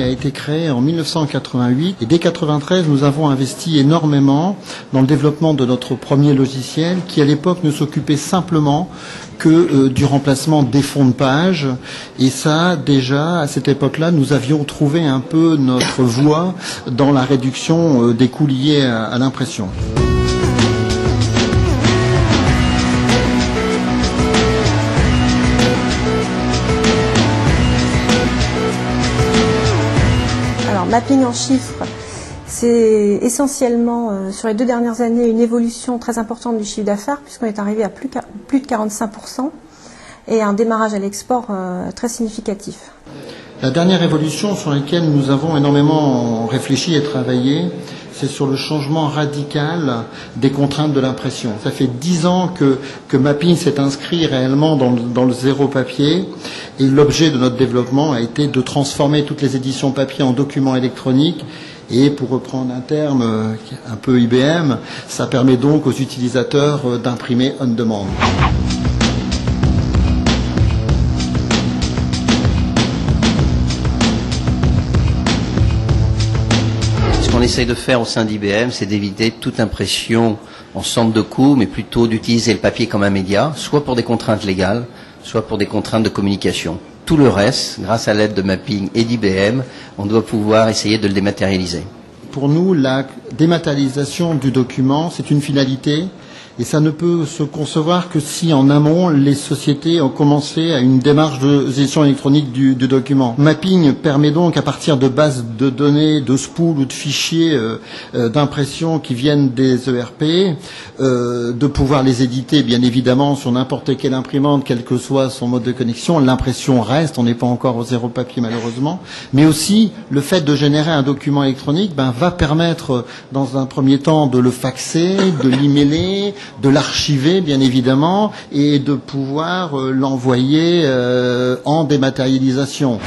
a été créé en 1988 et dès 1993, nous avons investi énormément dans le développement de notre premier logiciel qui, à l'époque, ne s'occupait simplement que du remplacement des fonds de page. Et ça, déjà, à cette époque-là, nous avions trouvé un peu notre voie dans la réduction des coûts liés à l'impression. Alors, mapping en chiffres, c'est essentiellement, sur les 2 dernières années, une évolution très importante du chiffre d'affaires, puisqu'on est arrivé à plus de 45%, et un démarrage à l'export très significatif. La dernière évolution sur laquelle nous avons énormément réfléchi et travaillé, c'est sur le changement radical des contraintes de l'impression. Ça fait 10 ans que Mapping s'est inscrit réellement dans le zéro papier, et l'objet de notre développement a été de transformer toutes les éditions papier en documents électroniques. Et pour reprendre un terme un peu IBM, ça permet donc aux utilisateurs d'imprimer on demand. Ce qu'on essaye de faire au sein d'IBM, c'est d'éviter toute impression en centre de coût, mais plutôt d'utiliser le papier comme un média, soit pour des contraintes légales, soit pour des contraintes de communication. Tout le reste, grâce à l'aide de Mapping et d'IBM, on doit pouvoir essayer de le dématérialiser. Pour nous, la dématérialisation du document, c'est une finalité. Et ça ne peut se concevoir que si, en amont, les sociétés ont commencé à une démarche de gestion électronique du document. Mapping permet donc, à partir de bases de données, de spools ou de fichiers d'impression qui viennent des ERP, de pouvoir les éditer, bien évidemment, sur n'importe quelle imprimante, quel que soit son mode de connexion. L'impression reste, on n'est pas encore au zéro papier, malheureusement. Mais aussi, le fait de générer un document électronique va permettre, dans un premier temps, de le faxer, de l'emailer, de l'archiver bien évidemment et de pouvoir l'envoyer en dématérialisation.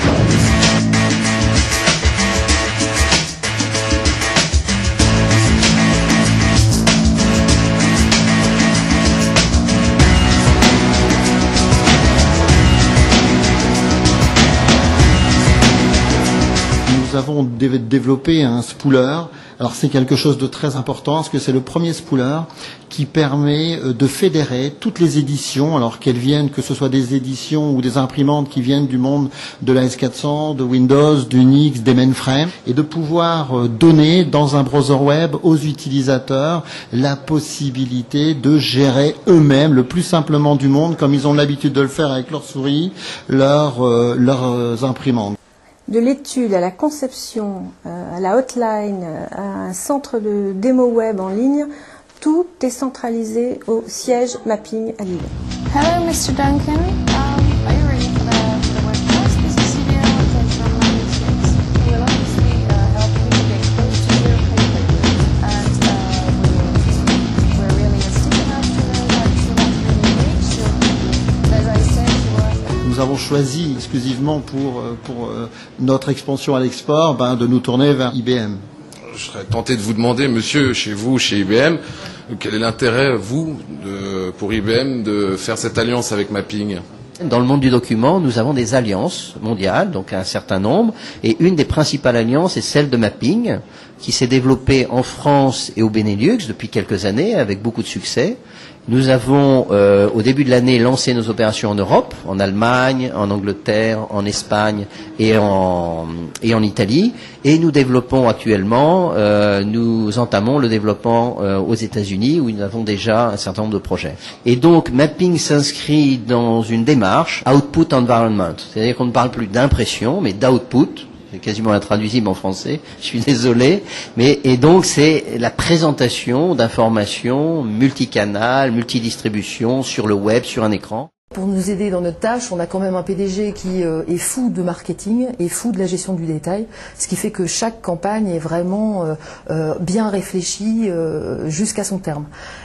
Nous avons développé un spooler. Alors c'est quelque chose de très important parce que c'est le premier spooler qui permet de fédérer toutes les éditions, alors qu'elles viennent, que ce soit des éditions ou des imprimantes qui viennent du monde de la S400, de Windows, d'Unix, des mainframes, et de pouvoir donner dans un browser web aux utilisateurs la possibilité de gérer eux-mêmes le plus simplement du monde, comme ils ont l'habitude de le faire avec leur souris, leurs imprimantes. De l'étude à la conception, à la hotline, à un centre de démo web en ligne, tout est centralisé au siège Mapping à Lille. Hello, Mr. Duncan. Are you ready for the webcast? This is CBL attention on my mistakes. We will obviously help you to get close to your paper, and we're realistic enough to know that you want to engage. So, as I said, you are. Nous avons choisi exclusivement pour notre expansion à l'export de nous tourner vers IBM. Je serais tenté de vous demander, monsieur, chez vous, chez IBM, quel est l'intérêt, pour IBM, de faire cette alliance avec Mapping ? Dans le monde du document, nous avons des alliances mondiales, donc un certain nombre, et une des principales alliances est celle de Mapping, qui s'est développée en France et au Benelux depuis quelques années, avec beaucoup de succès. Nous avons, au début de l'année, lancé nos opérations en Europe, en Allemagne, en Angleterre, en Espagne et en Italie. Et nous développons actuellement, nous entamons le développement aux États-Unis, où nous avons déjà un certain nombre de projets. Et donc, Mapping s'inscrit dans une démarche output environment. C'est-à-dire qu'on ne parle plus d'impression, mais d'output. C'est quasiment intraduisible en français, je suis désolé, et donc c'est la présentation d'informations multicanales, multidistribution sur le web, sur un écran. Pour nous aider dans notre tâche, on a quand même un PDG qui est fou de marketing et fou de la gestion du détail, ce qui fait que chaque campagne est vraiment bien réfléchie jusqu'à son terme.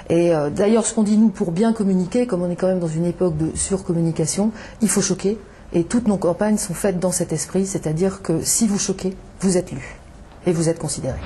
Et d'ailleurs, ce qu'on dit nous, pour bien communiquer, comme on est quand même dans une époque de surcommunication, il faut choquer. Et toutes nos campagnes sont faites dans cet esprit, c'est-à-dire que si vous choquez, vous êtes lu et vous êtes considéré.